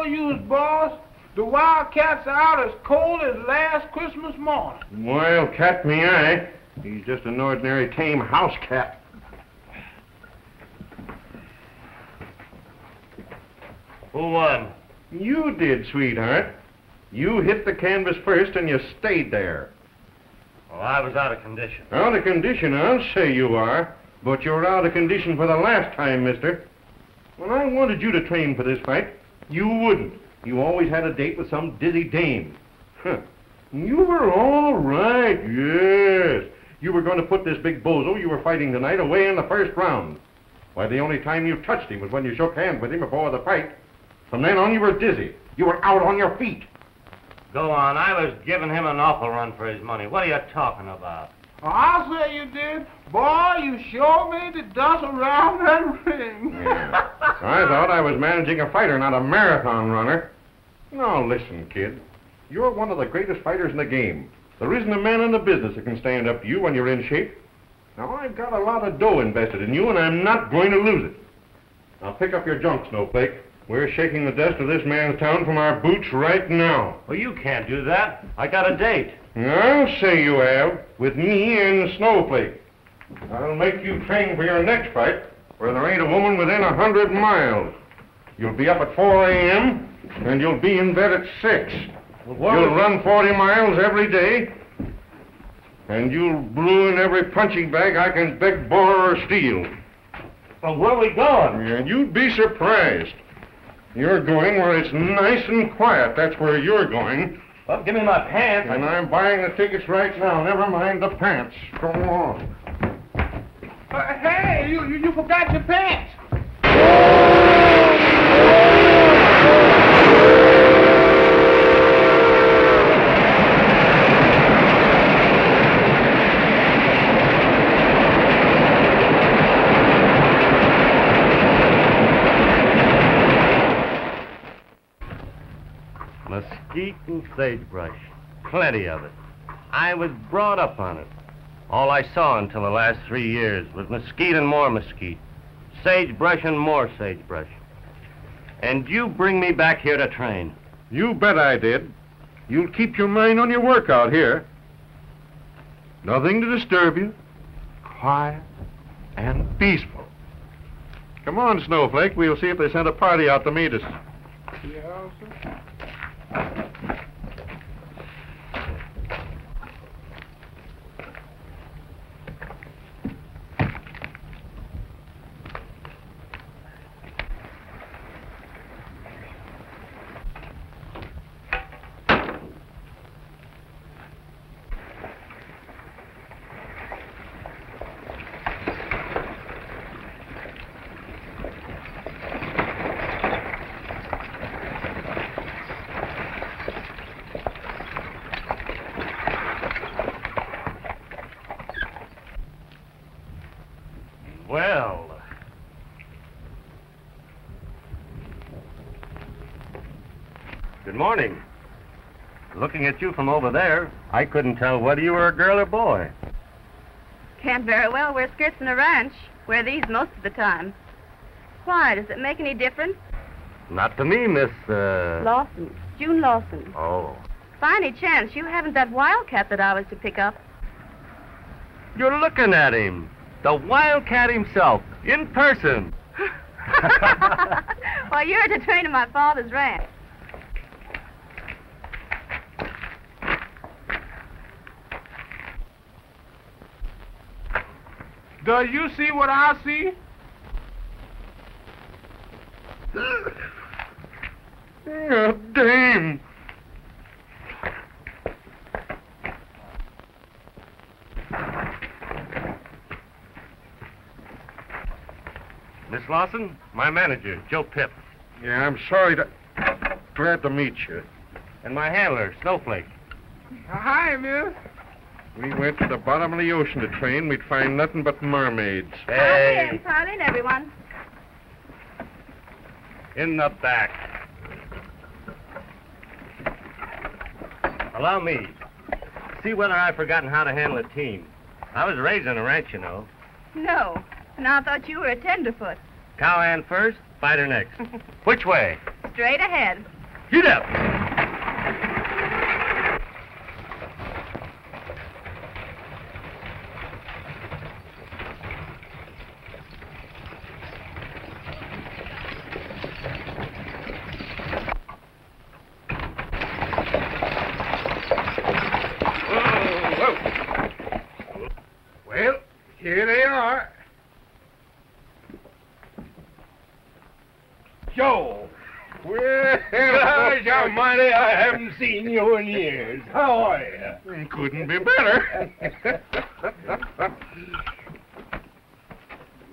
use, boss. The wildcat's out as cold as last Christmas morning. Wildcat me eye. He's just an ordinary tame house cat. Who won? You did, sweetheart. You hit the canvas first and you stayed there. Well, I was out of condition. Out of condition, I'll say you are. But you're out of condition for the last time, mister. When I wanted you to train for this fight, you wouldn't. You always had a date with some dizzy dame. Huh. You were all right, yes. You were going to put this big bozo you were fighting tonight away in the first round. Why, the only time you touched him was when you shook hands with him before the fight. From then on, you were dizzy. You were out on your feet. Go on. I was giving him an awful run for his money. What are you talking about? I'll say you did. Boy, you sure made the dust around that ring. Yeah. I thought I was managing a fighter, not a marathon runner. Now, listen, kid. You're one of the greatest fighters in the game. There isn't a man in the business that can stand up to you when you're in shape. Now, I've got a lot of dough invested in you, and I'm not going to lose it. Now, pick up your junk, Snowflake. We're shaking the dust of this man's town from our boots right now. Well, you can't do that. I got a date. I'll say you have, with me and Snowflake. I'll make you train for your next fight, where there ain't a woman within 100 miles. You'll be up at 4 a.m., and you'll be in bed at 6. Well, you'll run 40 miles every day, and you'll brew in every punching bag I can beg, borrow, or steal. Well, where are we going? Yeah, you'd be surprised. You're going where it's nice and quiet. That's where you're going. Well, give me my pants. And I'm buying the tickets right now. Never mind the pants. Go on. Hey, you forgot your pants. Mesquite and sagebrush. Plenty of it. I was brought up on it. All I saw until the last 3 years was mesquite and more mesquite. Sagebrush and more sagebrush. And you bring me back here to train. You bet I did. You'll keep your mind on your work out here. Nothing to disturb you. Quiet and peaceful. Come on, Snowflake. We'll see if they sent a party out to meet us. Yeah, sir. Well. Good morning. Looking at you from over there, I couldn't tell whether you were a girl or boy. Can't very well wear skirts in a ranch. Wear these most of the time. Why, does it make any difference? Not to me, Miss, Lawson. June Lawson. Oh. By any chance, you haven't that wildcat that I was to pick up? You're looking at him. The wildcat himself, in person. Well, you're to train at my father's ranch. Do you see what I see? Yeah, dame. Miss Lawson, my manager, Joe Pip. Yeah, I'm sorry to... Glad to meet you. And my handler, Snowflake. Hi, miss. We went to the bottom of the ocean to train. We'd find nothing but mermaids. Hey. Pile in, everyone. In the back. Allow me. See whether I've forgotten how to handle a team. I was raised on a ranch, you know. No. And I thought you were a tenderfoot. Cowhand first, fighter next. Which way? Straight ahead. Get up! Well, here they are. Joe. Well, Gosh almighty, I haven't seen you in years. How are you? couldn't be better.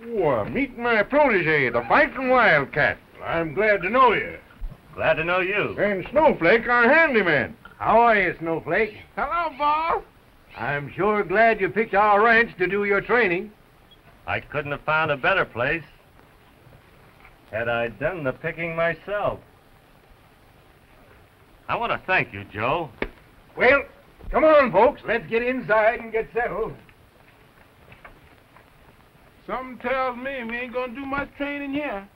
Well, meet my protege, the fighting wildcat. I'm glad to know you. Glad to know you. And Snowflake, our handyman. How are you, Snowflake? Hello, boss. I'm sure glad you picked our ranch to do your training. I couldn't have found a better place had I done the picking myself. I want to thank you, Joe. Well, come on, folks. Let's get inside and get settled. Something tells me we ain't gonna do much training here.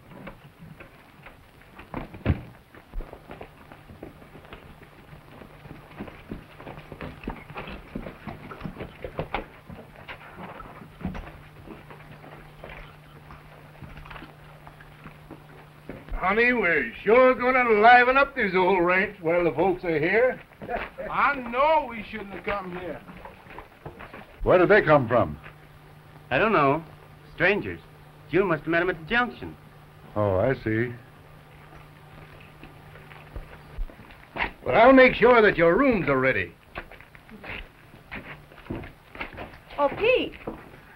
Honey, we're sure gonna liven up this old ranch while the folks are here. I know we shouldn't have come here. Where did they come from? I don't know. Strangers. June must have met them at the junction. Oh, I see. Well, I'll make sure that your rooms are ready. Oh, Pete,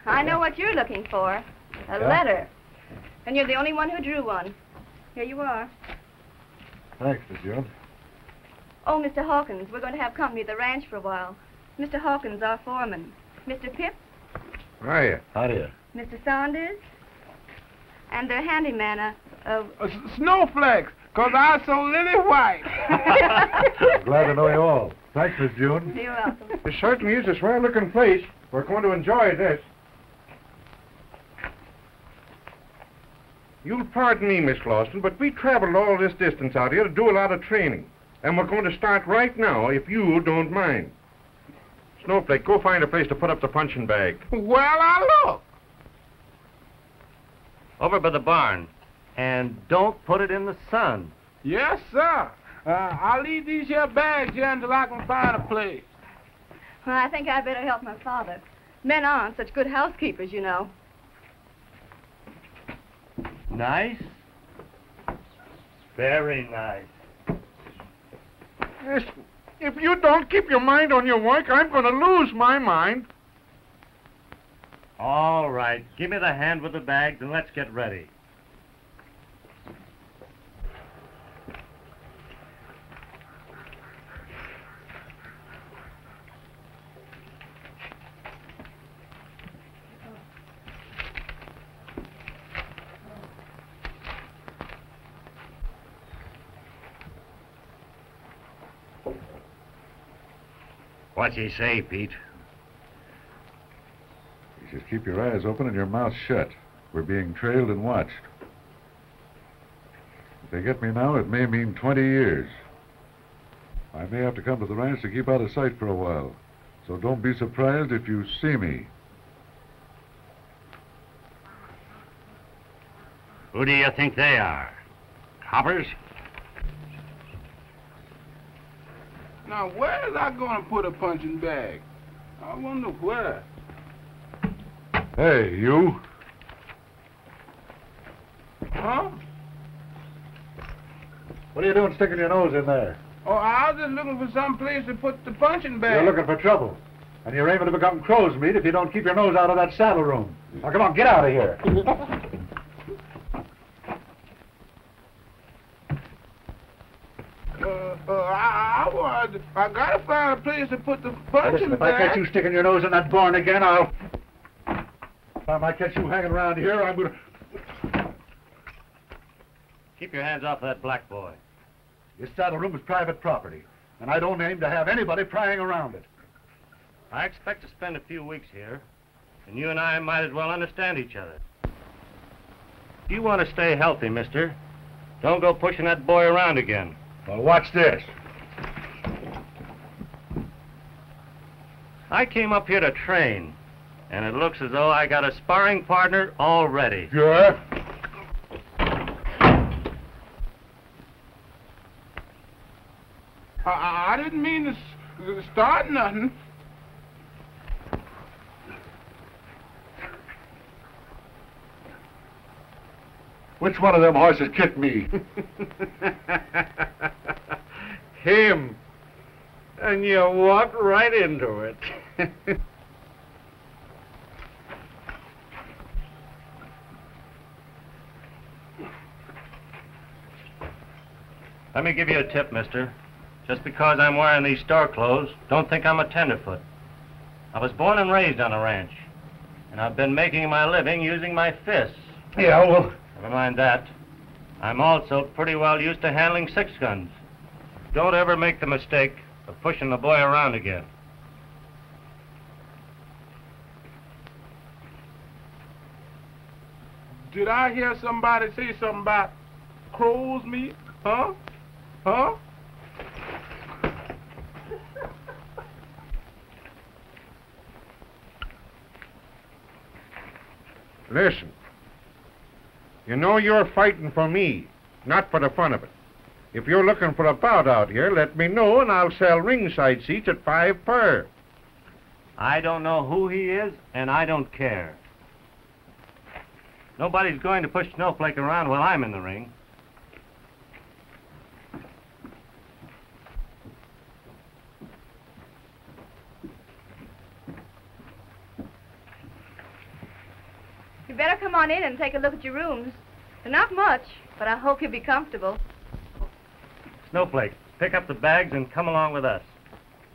I know what you're looking for. A Yeah? letter. And you're the only one who drew one. Here you are. Thanks, Miss June. Oh, Mr. Hawkins, we're going to have company at the ranch for a while. Mr. Hawkins, our foreman. Mr. Pip, Hiya. How do you? Mr. Saunders, and their handyman, Snowflakes, 'cause I'm so lily white. Glad to know you all. Thanks, Miss June. You're welcome. It certainly is a swell-looking place. We're going to enjoy this. You'll pardon me, Miss Clawson, but we traveled all this distance out here to do a lot of training. And we're going to start right now, if you don't mind. Snowflake, go find a place to put up the punching bag. Well, I look. Over by the barn. And don't put it in the sun. Yes, sir. I'll leave these here bags here until I can find a place. Well, I think I'd better help my father. Men aren't such good housekeepers, you know. Nice? Very nice. Yes, if you don't keep your mind on your work, I'm going to lose my mind. All right. Give me the hand with the bags and let's get ready. What's he say, Pete? You just keep your eyes open and your mouth shut. We're being trailed and watched. If they get me now, it may mean 20 years. I may have to come to the ranch to keep out of sight for a while. So don't be surprised if you see me. Who do you think they are? Coppers? Now, where is I going to put a punching bag? I wonder where. Hey, you. Huh? What are you doing sticking your nose in there? Oh, I was just looking for some place to put the punching bag. You're looking for trouble. And you're aiming to become crow's meat if you don't keep your nose out of that saddle room. Now, come on, get out of here. I gotta find a place to put the punching Listen, if I bag. catch you sticking your nose in that barn again, if I might catch you hanging around here, I'm gonna... Keep your hands off that black boy. This saddle room is private property, and I don't aim to have anybody prying around it. I expect to spend a few weeks here, and you and I might as well understand each other. If you want to stay healthy, mister, don't go pushing that boy around again. Well, watch this. I came up here to train, and it looks as though I got a sparring partner already. Sure. I didn't mean to start nothing. Which one of them horses kicked me? Him. And you walked right into it. Let me give you a tip, mister. Just because I'm wearing these store clothes, don't think I'm a tenderfoot. I was born and raised on a ranch, and I've been making my living using my fists. Yeah, well... Never mind that. I'm also pretty well used to handling 6-guns. Don't ever make the mistake of pushing the boy around again. Did I hear somebody say something about crow's meat? Huh? Huh? Listen. You know you're fighting for me, not for the fun of it. If you're looking for a bout out here, let me know and I'll sell ringside seats at 5 per. I don't know who he is, and I don't care. Nobody's going to push Snowflake around while I'm in the ring. You better come on in and take a look at your rooms. They're not much, but I hope you'll be comfortable. Snowflake, pick up the bags and come along with us.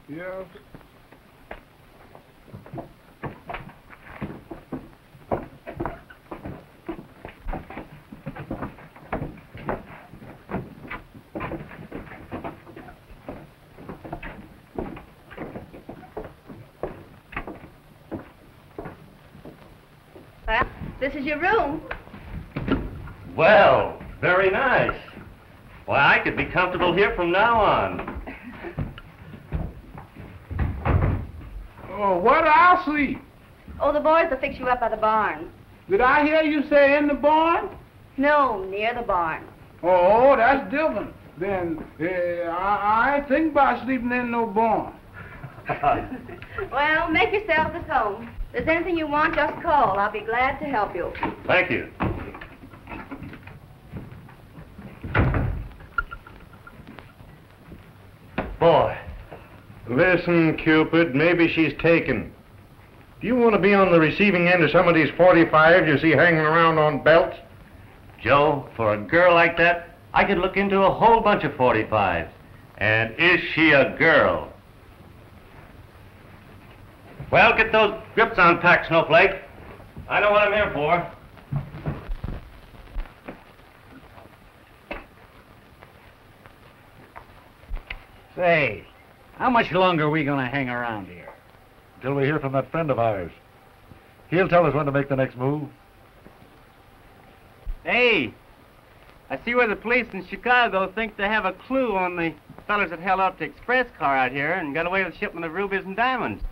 Yeah. Well, this is your room. Well, very nice. Why, I could be comfortable here from now on. Oh, where I'll sleep? Oh, the boys will fix you up by the barn. Did I hear you say in the barn? No, near the barn. Oh, that's different. Then I ain't think about sleeping in no barn. Well, make yourselves at home. If there's anything you want, just call. I'll be glad to help you. Thank you. Boy. Listen, Cupid, maybe she's taken. Do you want to be on the receiving end of some of these 45s you see hanging around on belts? Joe, for a girl like that, I could look into a whole bunch of 45s. And is she a girl? Well, get those grips on pack, Snowflake. I know what I'm here for. Say, how much longer are we going to hang around here? Until we hear from that friend of ours. He'll tell us when to make the next move. Hey, I see where the police in Chicago think they have a clue on the fellas that held up the express car out here and got away with a shipment of rubies and diamonds.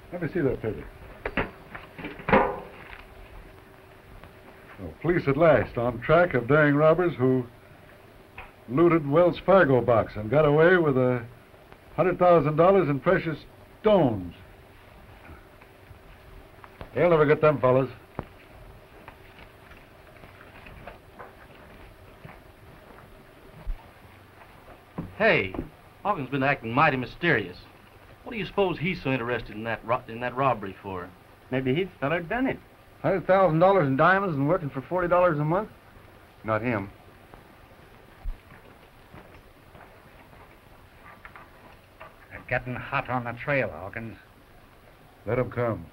Let me see that paper. Oh, police at last, on track of daring robbers who looted Wells Fargo box and got away with $100,000 in precious stones. They'll never get them fellas. Hey, Hawkins been acting mighty mysterious. What do you suppose he's so interested in that robbery for? Maybe he's the fella that done it. $100,000 in diamonds and working for $40 a month? Not him. They're getting hot on the trail, Hawkins. Let them come.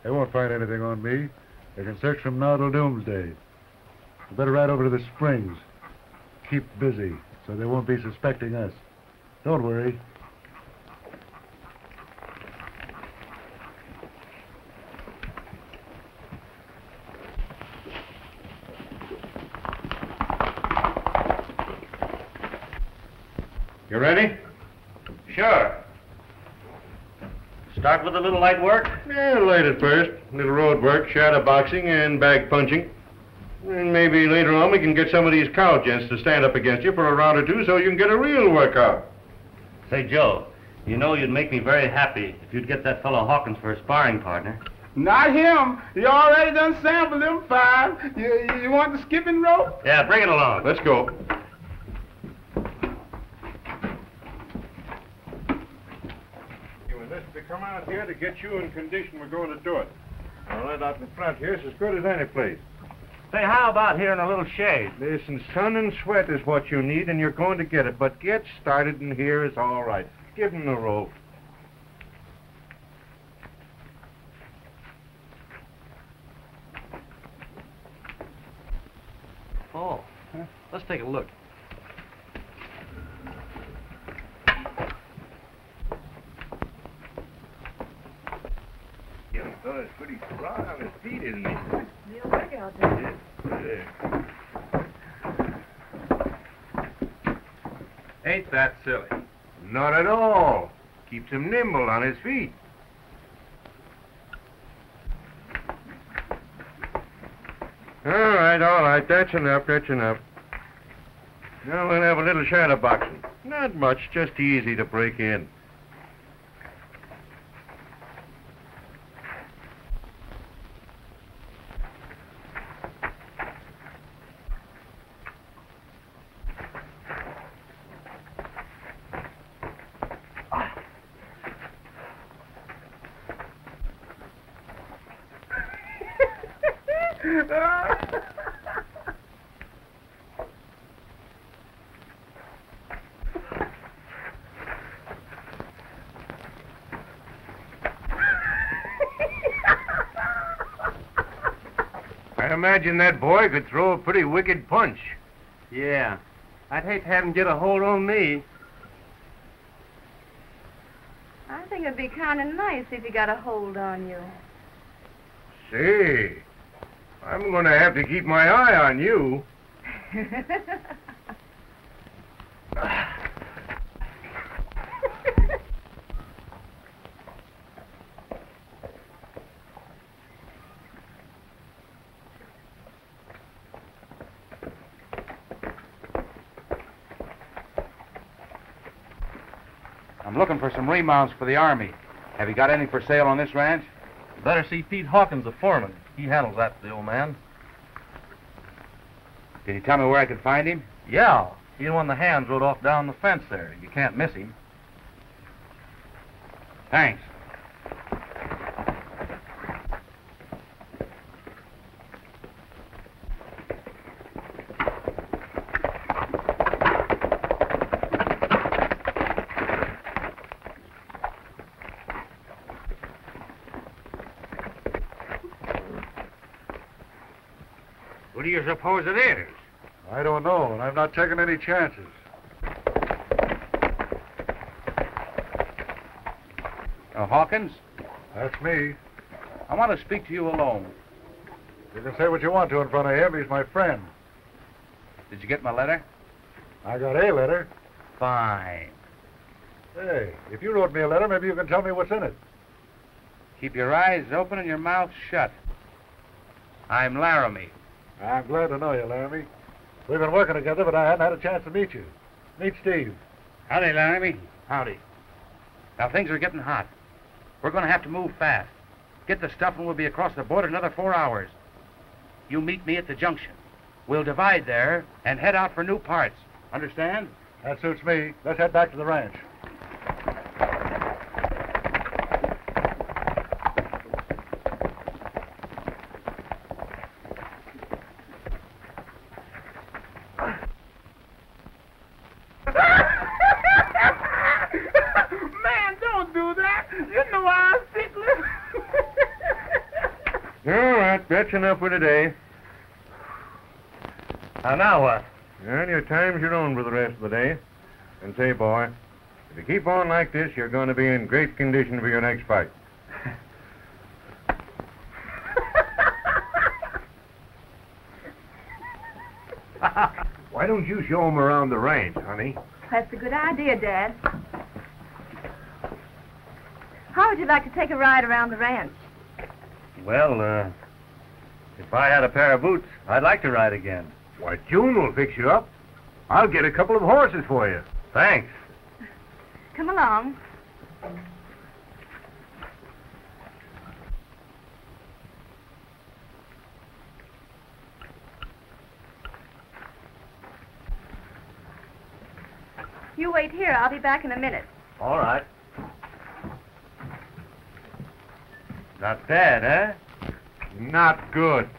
They won't find anything on me. They can search from now till doomsday. We better ride over to the Springs. Keep busy, so they won't be suspecting us. Don't worry. You ready? Sure. Start with a little light work? Yeah, light at first. Little road work, shadow boxing, and bag punching. And maybe later on we can get some of these cow gents to stand up against you for a round or two so you can get a real workout. Say, Joe, you know you'd make me very happy if you'd get that fellow Hawkins for a sparring partner. Not him. You already done sampled them 5. You want the skipping rope? Yeah, bring it along. Let's go. You enlisted to come out here to get you in condition. We're going to do it. All right, out in front here's as good as any place. Say, how about here in a little shade? Listen, sun and sweat is what you need, and you're going to get it. But get started in here is all right. Give him the rope. Oh, let's take a look. Young fella's pretty strong on his feet, isn't he? Real workout there. Ain't that silly? Not at all. Keeps him nimble on his feet. All right. That's enough. Now we'll have a little shadow boxing. Not much, just easy to break in. I imagine that boy could throw a pretty wicked punch. Yeah. I'd hate to have him get a hold on me. I think it'd be kind of nice if he got a hold on you. Say, I'm going to have to keep my eye on you. I'm looking for some remounts for the Army. Have you got any for sale on this ranch? Better see Pete Hawkins, the foreman. He handles that for the old man. Can you tell me where I can find him? Yeah, he's the one the hands rode off down the fence there. You can't miss him. Thanks. What do you suppose it is? I don't know, and I've not taken any chances. Hawkins? That's me. I want to speak to you alone. You can say what you want to in front of him. He's my friend. Did you get my letter? I got a letter. Fine. Hey, if you wrote me a letter, maybe you can tell me what's in it. Keep your eyes open and your mouth shut. I'm Laramie. I'm glad to know you, Laramie. We've been working together, but I hadn't had a chance to meet you. Meet Steve. Howdy, Laramie. Howdy. Now, things are getting hot. We're going to have to move fast. Get the stuff and we'll be across the border in another 4 hours. You meet me at the junction. We'll divide there and head out for new parts. Understand? That suits me. Let's head back to the ranch. Man, don't do that. You know I'm ticklish. All right, that's enough for today. Now what? Well, your time's your own for the rest of the day. And say, boy, if you keep on like this, you're going to be in great condition for your next fight. Why don't you show them around the ranch, honey? That's a good idea, Dad. How would you like to take a ride around the ranch? Well, if I had a pair of boots, I'd like to ride again. Why, June will fix you up. I'll get a couple of horses for you. Thanks. Come along. You wait here. I'll be back in a minute. All right. Not bad, eh? Not good.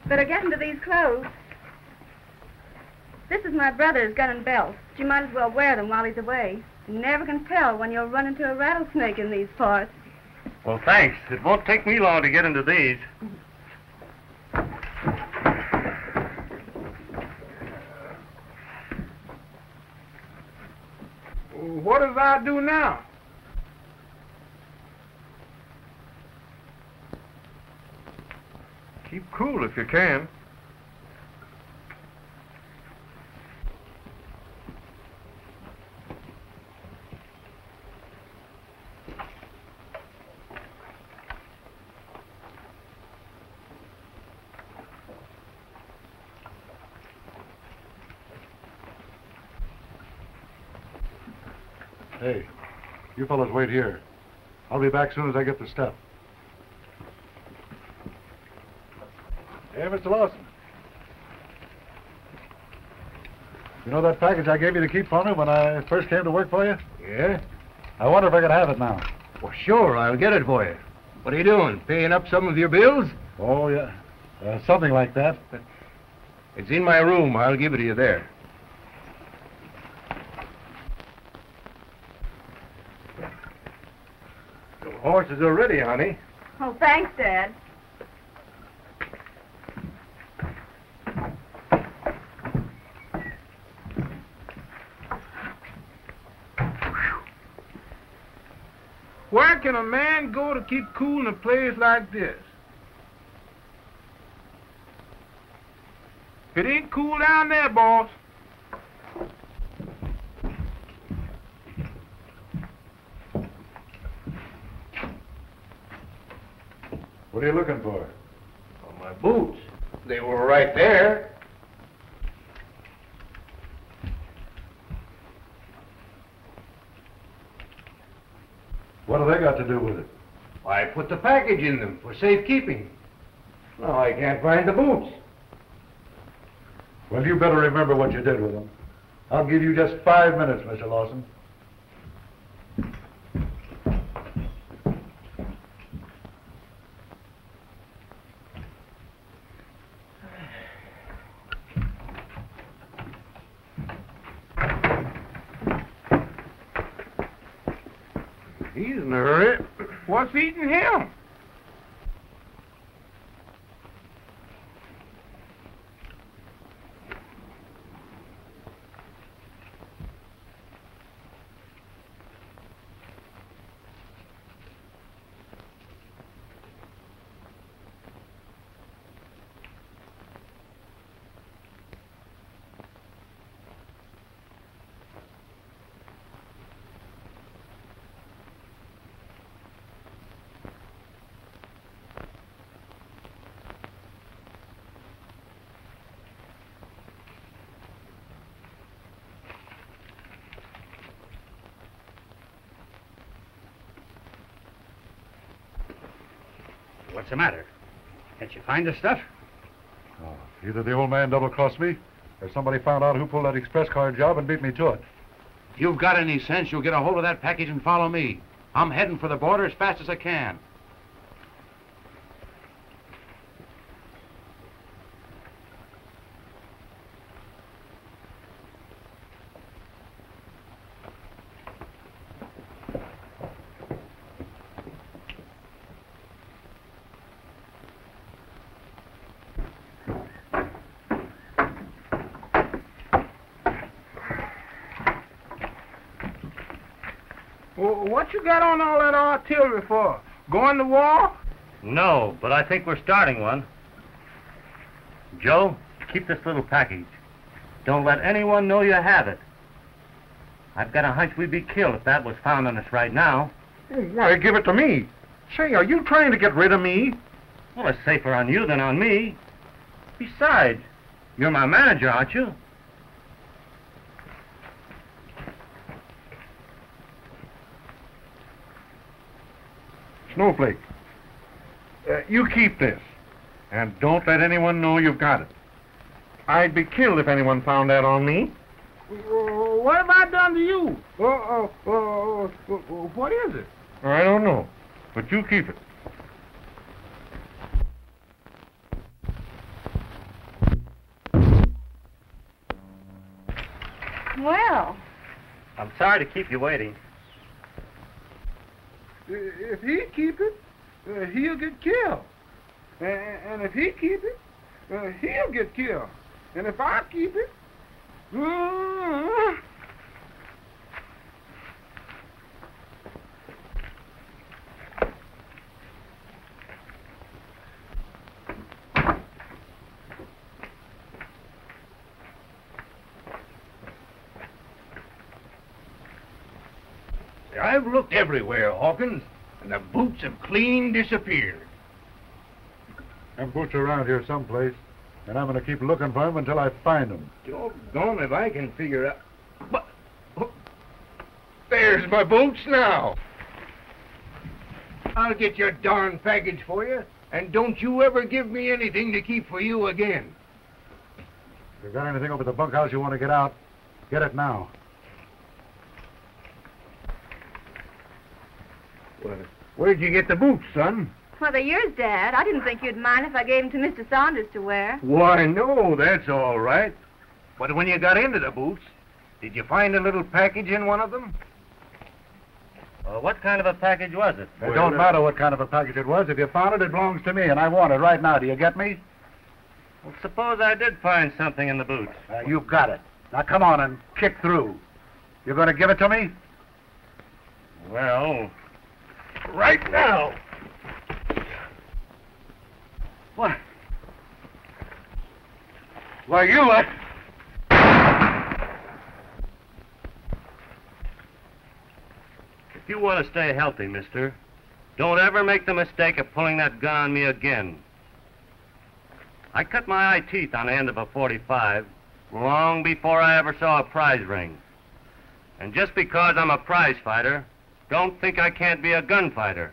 Better get into these clothes. This is my brother's gun and belt. You might as well wear them while he's away. You never can tell when you'll run into a rattlesnake in these parts. Well, thanks. It won't take me long to get into these. What does I do now? Keep cool if you can. Hey, you fellas wait here. I'll be back soon as I get the stuff. Hey, Mr. Lawson. You know that package I gave you to keep for me when I first came to work for you? Yeah? I wonder if I could have it now. Well, sure, I'll get it for you. What are you doing, paying up some of your bills? Oh, yeah. Something like that. It's in my room. I'll give it to you there. The horses are ready, honey. Oh, thanks, Dad. Where can a man go to keep cool in a place like this? It ain't cool down there, boss. What are you looking for? Oh, my boots. They were right there. What have they got to do with it? I put the package in them for safekeeping. Now I can't find the boots. Well, you better remember what you did with them. I'll give you just 5 minutes, Mr. Lawson. He's in a hurry. What's eating him? What's the matter? Can't you find the stuff? Oh, either the old man double-crossed me, Or somebody found out who pulled that express car job and beat me to it. If you've got any sense, you'll get a hold of that package and follow me. I'm heading for the border as fast as I can. What you got on all that artillery for? Going to war? No, but I think we're starting one. Joe, keep this little package. Don't let anyone know you have it. I've got a hunch we'd be killed if that was found on us right now. Why, give it to me. Say, are you trying to get rid of me? Well, it's safer on you than on me. Besides, you're my manager, aren't you? Snowflake, you keep this, and don't let anyone know you've got it. I'd be killed if anyone found that on me. What have I done to you? What is it? I don't know, but you keep it. Well, I'm sorry to keep you waiting. If he keep it, he'll get killed. And if he keep it, he'll get killed. And if I keep it, I've looked everywhere, Hawkins, and the boots have clean disappeared. Them boots are around here someplace, and I'm going to keep looking for them until I find them. Doggone if I can figure out... But... There's my boots now. I'll get your darn package for you, and don't you ever give me anything to keep for you again. If you've got anything over the bunkhouse you want to get out, get it now. Where'd you get the boots, son? well, they're yours, Dad. I didn't think you'd mind if I gave them to Mr. Saunders to wear. Why, no, that's all right. But when you got into the boots, did you find a little package in one of them? What kind of a package was it? It don't matter what kind of a package it was. If you found it, it belongs to me, and I want it right now. Do you get me? Well, suppose I did find something in the boots. You've got it. Now, come on and kick through. You going to give it to me? Well... Right now. What? Why, you... If you want to stay healthy, mister, don't ever make the mistake of pulling that gun on me again. I cut my eye teeth on the end of a .45 long before I ever saw a prize ring. And just because I'm a prize fighter, don't think I can't be a gunfighter.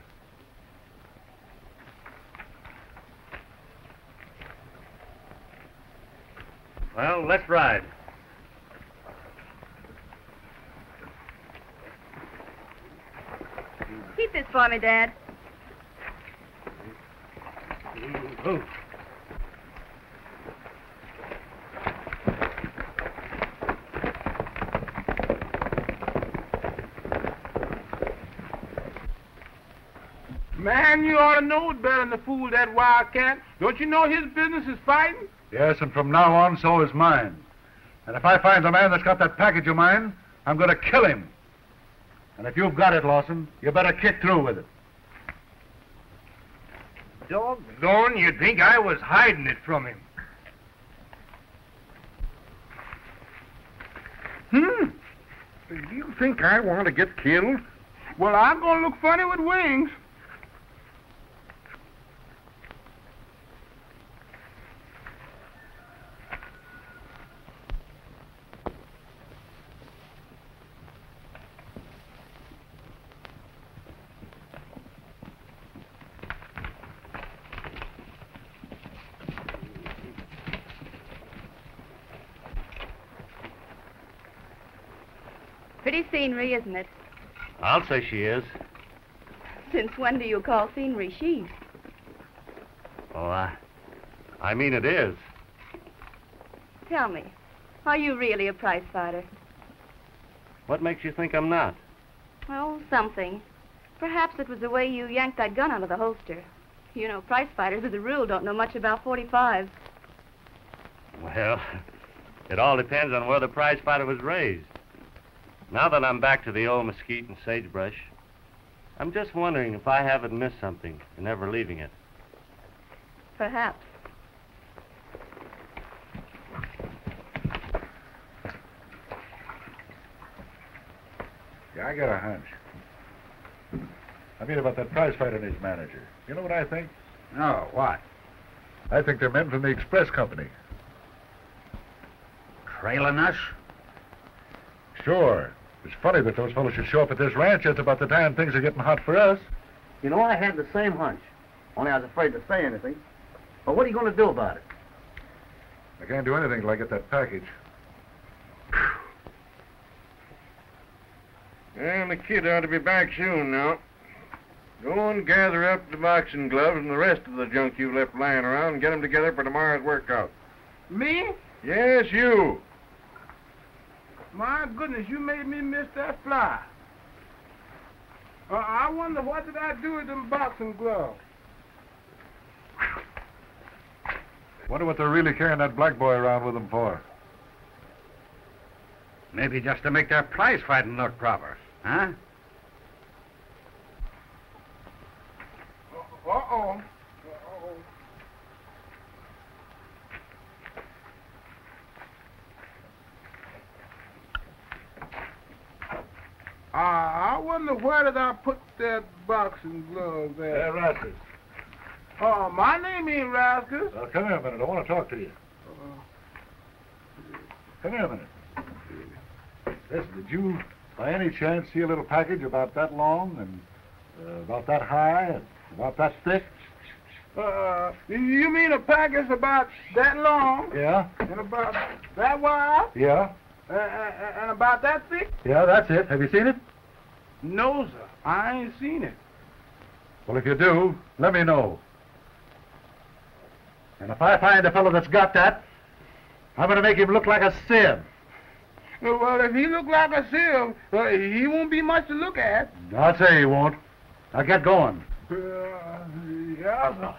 Well, let's ride. Keep this for me, Dad. Oh. Man, you ought to know it better than to fool that wildcat. Don't you know his business is fighting? Yes, and from now on, so is mine. And if I find the man that's got that package of mine, I'm going to kill him. And if you've got it, Lawson, you better kick through with it. Doggone, you'd think I was hiding it from him. Do you think I want to get killed? Well, I'm going to look funny with wings. Pretty scenery, isn't it? I'll say she is. Since when do you call scenery she? Oh, I mean it is. Tell me, are you really a prize fighter? What makes you think I'm not? Oh, something. Perhaps it was the way you yanked that gun out of the holster. You know, prize fighters as a rule don't know much about 45s. Well, it all depends on where the prize fighter was raised. Now that I'm back to the old mesquite and sagebrush, I'm just wondering if I haven't missed something in never leaving it. Perhaps. Yeah, I got a hunch. I mean about that prize fighter and his manager. You know what I think? No, what? I think they're men from the express company. Trailing us? Sure. It's funny that those fellows should show up at this ranch just about the time things are getting hot for us. You know, I had the same hunch. Only I was afraid to say anything. But what are you going to do about it? I can't do anything till I get that package. Well, the kid ought to be back soon now. Go and gather up the boxing gloves and the rest of the junk you left lying around and get them together for tomorrow's workout. Me? Yes, you. My goodness, you made me miss that fly. I wonder what did I do with them boxing gloves? Wonder what they're really carrying that black boy around with them for. Maybe just to make their prize fighting look proper, huh? Uh-oh. I wonder where did I put that boxing gloves at? Hey, Rascus. Oh, my name ain't Rascus. Well, come here a minute. I want to talk to you. Come here a minute. Listen, did you, by any chance, see a little package about that long and about that high and about that thick? You mean a package about that long? Yeah. And about that wide? Yeah. And about that thick? Yeah, that's it. Have you seen it? No, sir. I ain't seen it. Well, if you do, let me know. And if I find a fellow that's got that, I'm going to make him look like a sieve. Well, if he look like a sieve, he won't be much to look at. I'll say he won't. Now get going. Yeah, sir.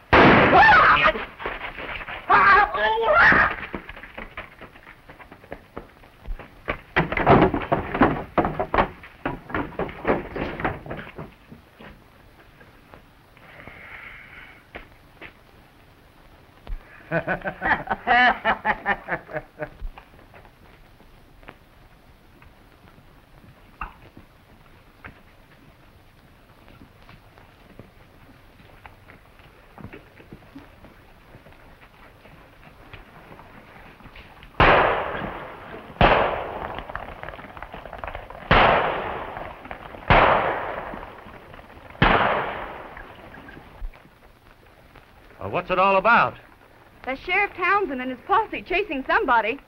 What's it all about? That's Sheriff Townsend and his posse chasing somebody.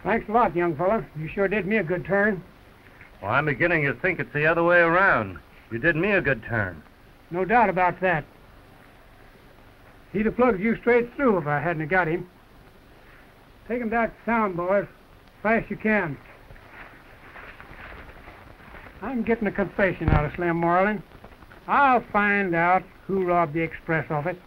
Thanks a lot, young fella. You sure did me a good turn. Well, I'm beginning to think it's the other way around. You did me a good turn. No doubt about that. He'd have plugged you straight through if I hadn't got him. Take him back to town, boys. Fast you can. I'm getting a confession out of Slim Marlin. I'll find out who robbed the express of it.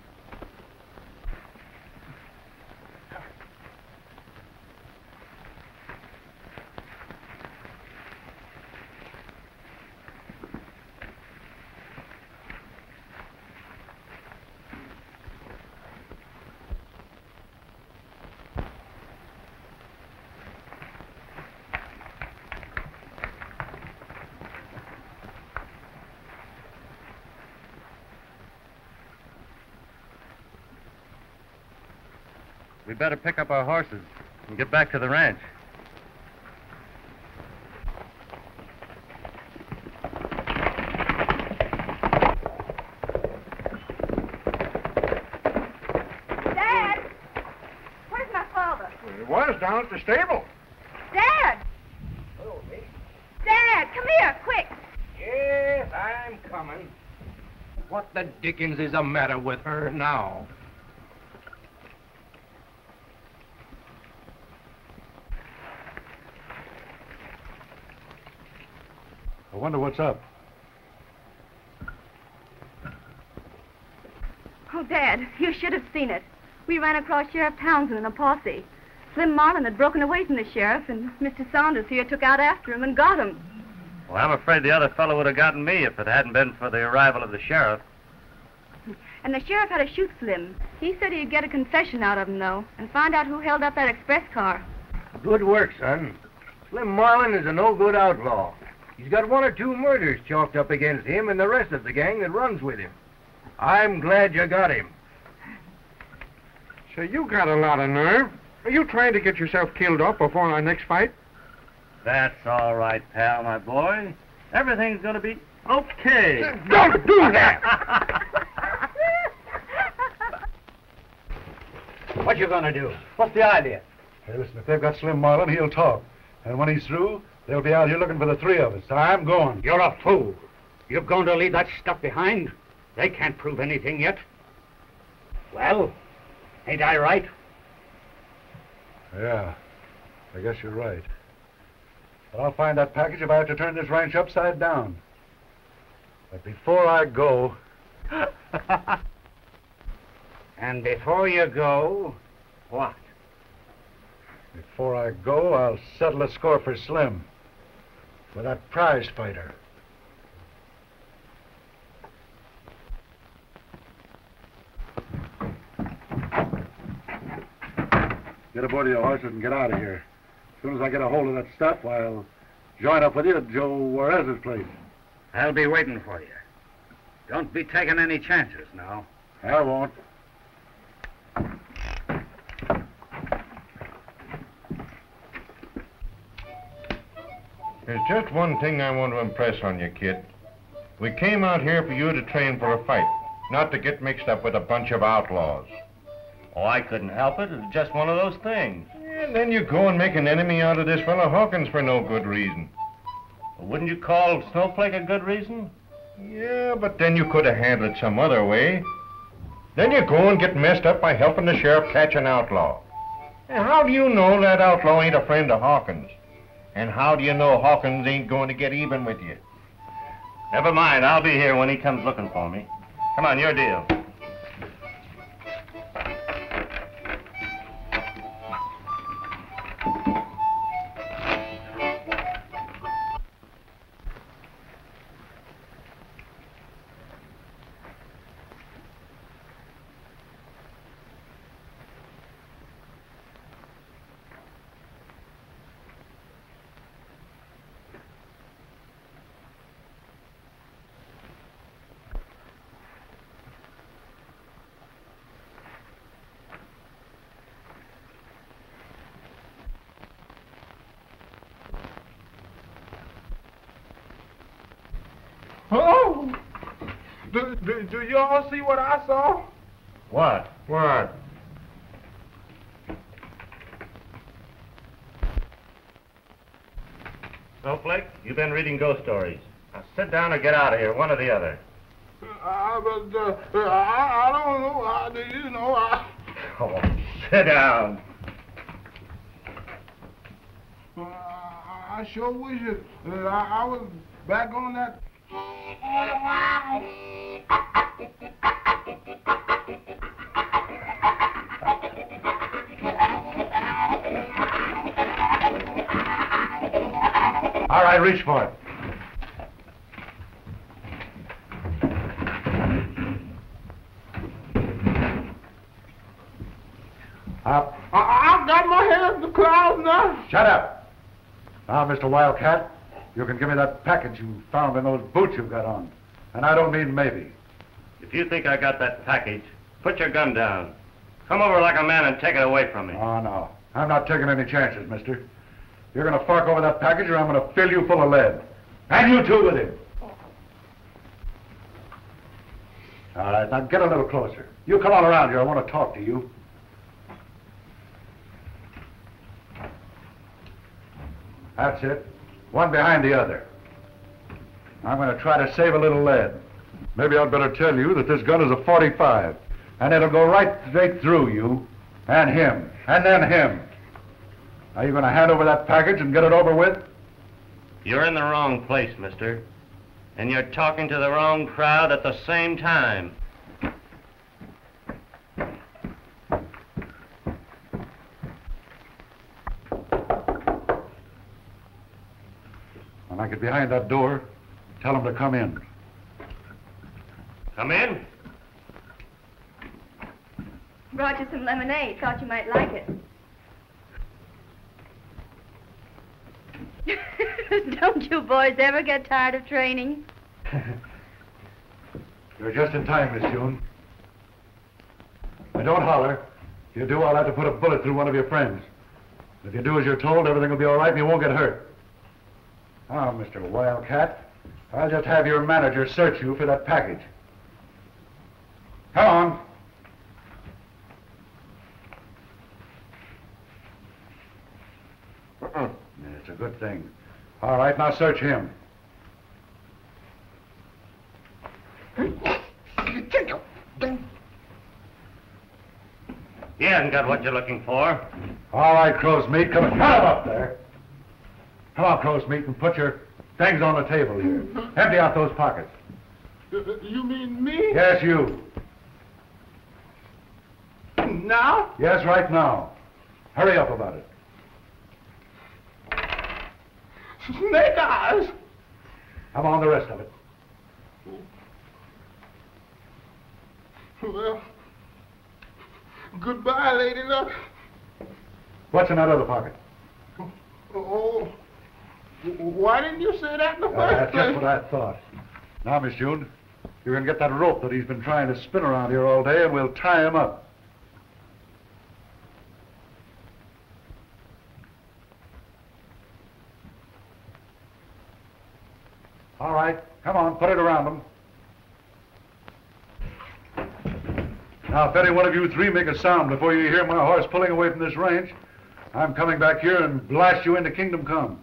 We better pick up our horses and get back to the ranch. Dad! Where's my father? It was down at the stable. Dad! Dad, come here, quick! Yes, I'm coming. What the dickens is the matter with her now? I wonder what's up. Oh, Dad, you should have seen it. We ran across Sheriff Townsend in a posse. Slim Marlin had broken away from the sheriff, and Mr. Saunders here took out after him and got him. Well, I'm afraid the other fellow would have gotten me if it hadn't been for the arrival of the sheriff. And the sheriff had to shoot Slim. He said he'd get a confession out of him, though, and find out who held up that express car. Good work, son. Slim Marlin is a no-good outlaw. He's got 1 or 2 murders chalked up against him and the rest of the gang that runs with him. I'm glad you got him. Say, you got a lot of nerve. Are you trying to get yourself killed off before our next fight? That's all right, pal, my boy. Everything's going to be okay. Don't do that! What you gonna do? What's the idea? Hey, listen, if they've got Slim Marlin, he'll talk. And when he's through, they'll be out here looking for the 3 of us. I'm going. You're a fool. You're going to leave that stuff behind? They can't prove anything yet. Well, ain't I right? Yeah, I guess you're right. But I'll find that package if I have to turn this ranch upside down. But before I go... And before you go, what? Before I go, I'll settle a score for Slim. For that prize fighter. Get aboard your horses and get out of here. As soon as I get a hold of that stuff, I'll join up with you at Joe Juarez's place. I'll be waiting for you. Don't be taking any chances now. I won't. There's just one thing I want to impress on you, kid. We came out here for you to train for a fight, not to get mixed up with a bunch of outlaws. Oh, I couldn't help it. It's just one of those things. And then you go and make an enemy out of this fellow Hawkins for no good reason. Well, wouldn't you call Snowflake a good reason? Yeah, but then you could have handled it some other way. Then you go and get messed up by helping the sheriff catch an outlaw. And how do you know that outlaw ain't a friend of Hawkins? And how do you know Hawkins ain't going to get even with you? Never mind. I'll be here when he comes looking for me. Come on, your deal. Oh! Do you all see what I saw? What? What? Snowflake, you've been reading ghost stories. Now sit down or get out of here, one or the other. I don't know. Oh, sit down. I sure wish I was back on that. All right, reach for it. Up. I've got my head in the clouds now. Shut up. Now, Mr. Wildcat, you can give me that package you found in those boots you've got on. And I don't mean maybe. If you think I got that package, put your gun down. Come over like a man and take it away from me. Oh, no. I'm not taking any chances, mister. You're going to fork over that package or I'm going to fill you full of lead. And you too with him. All right, now get a little closer. You come on around here. I want to talk to you. That's it. One behind the other. I'm going to try to save a little lead. Maybe I'd better tell you that this gun is a .45, and it'll go right straight through you, and him, and then him. Are you going to hand over that package and get it over with? You're in the wrong place, mister. And you're talking to the wrong crowd at the same time. When I get behind that door, tell them to come in. Come in. Brought you some lemonade. Thought you might like it. Don't you boys ever get tired of training? You're just in time, Miss June. Now, don't holler. If you do, I'll have to put a bullet through one of your friends. If you do as you're told, everything will be all right and you won't get hurt. Now, Mr. Wildcat, I'll just have your manager search you for that package. Come on. It's a good thing. All right, now search him. He hasn't got what you're looking for. All right, crow's meat, come on. Shut up there. Come on, crow's meat, and put your things on the table here. Empty out those pockets. You mean me? Yes, you. Now? Yes, right now. Hurry up about it. Snake eyes. Come on, the rest of it. Well, goodbye, Lady Luck. What's in that other pocket? Oh, why didn't you say that in the first That's place? just what I thought. Now, Miss June, you're going to get that rope that he's been trying to spin around here all day, and we'll tie him up. All right, come on, put it around him. Now, if any one of you three make a sound before you hear my horse pulling away from this ranch, I'm coming back here and blast you into Kingdom Come.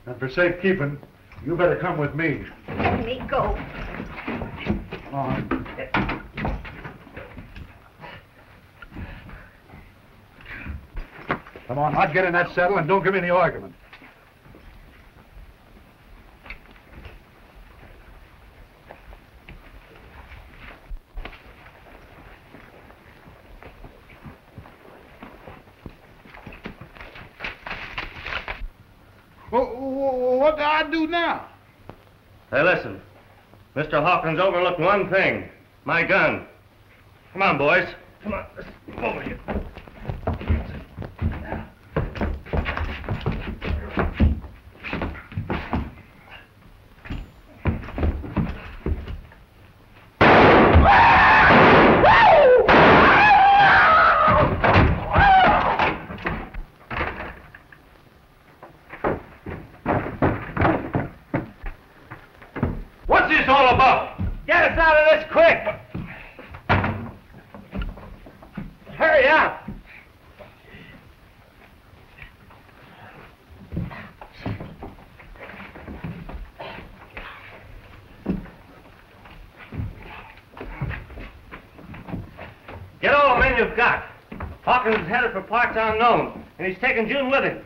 And for safekeeping, you better come with me. Let me go. Come on. Come on, now get in that saddle and don't give me any argument. What do I do now? Hey, listen. Mr. Hawkins overlooked one thing. My gun. Come on, boys. Come on. Let's move over here. What's this all about? Get us out of this quick! Hurry up! Get all the men you've got. Hawkins is headed for parts unknown, and he's taking June with him.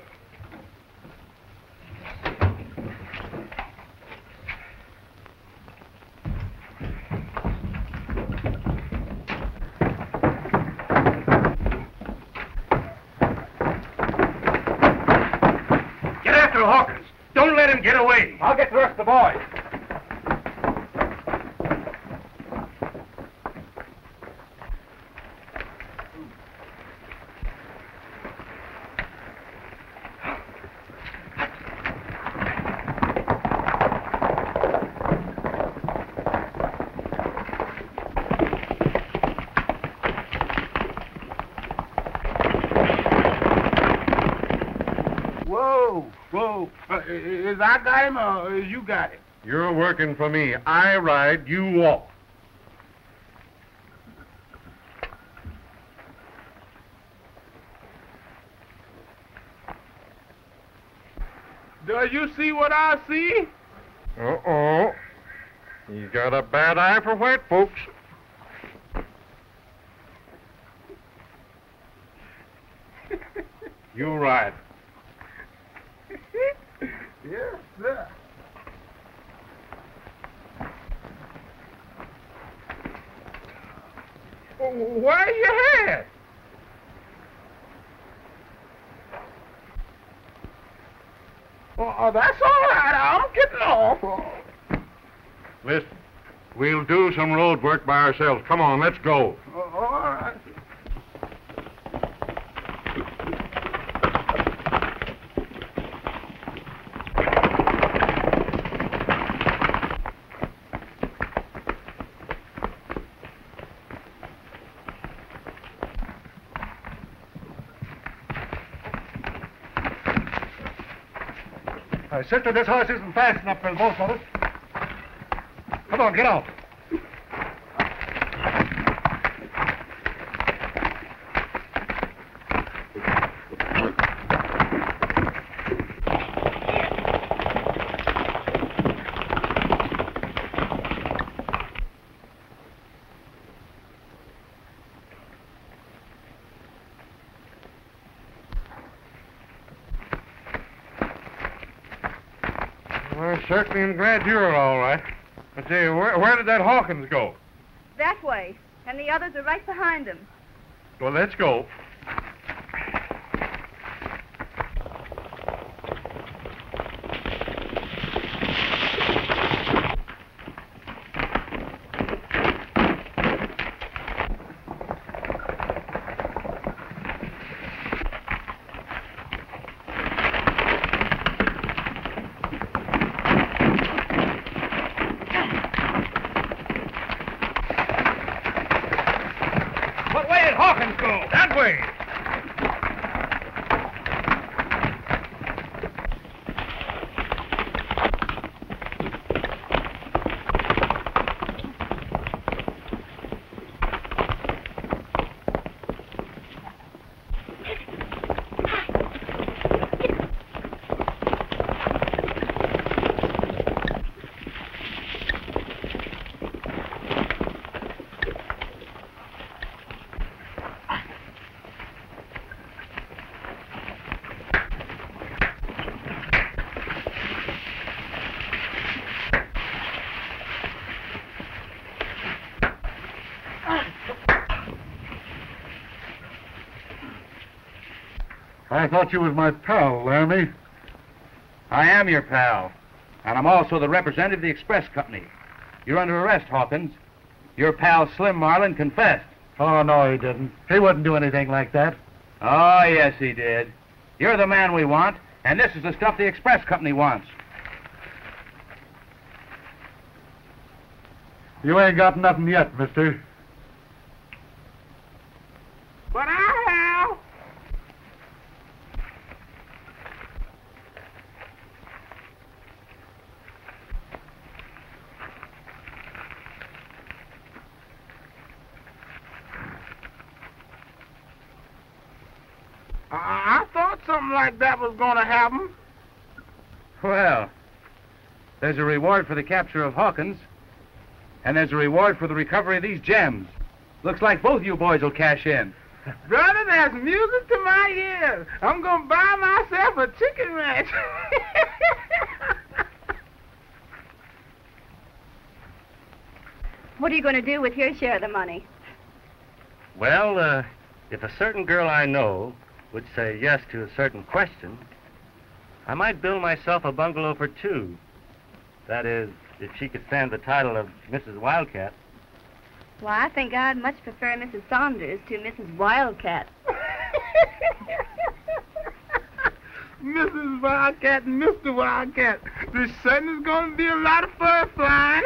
Get after Hawkins. Don't let him get away. I'll get the rest of the boys. Whoa. Is I got him or is you got him? You're working for me. I ride, you walk. Does you see what I see? Uh-oh. You got a bad eye for white folks. You ride. Yes, sir. Where you head? Oh, that's all right. I'm getting off. Listen, we'll do some road work by ourselves. Come on, let's go. All right. Sister, this horse isn't fast enough for the both of us. Come on, get off. I certainly am glad you're all right. I tell you, where did that Hawkins go? That way. And the others are right behind him. Well, let's go. What way did Hawkins go? That way. I thought you was my pal, Laramie. I am your pal, and I'm also the representative of the express company. You're under arrest, Hawkins. Your pal Slim Marlin confessed. Oh, no, he didn't. He wouldn't do anything like that. Oh, yes, he did. You're the man we want, and this is the stuff the express company wants. You ain't got nothing yet, mister. But I have. I thought something like that was going to happen. Well, there's a reward for the capture of Hawkins, and there's a reward for the recovery of these gems. Looks like both you boys will cash in. Brother, that's music to my ears. I'm going to buy myself a chicken ranch. What are you going to do with your share of the money? Well, if a certain girl I know would say yes to a certain question, I might build myself a bungalow for two. That is, if she could stand the title of Mrs. Wildcat. Well, I think I'd much prefer Mrs. Saunders to Mrs. Wildcat. Mrs. Wildcat and Mr. Wildcat. This sudden is going to be a lot of fur flying.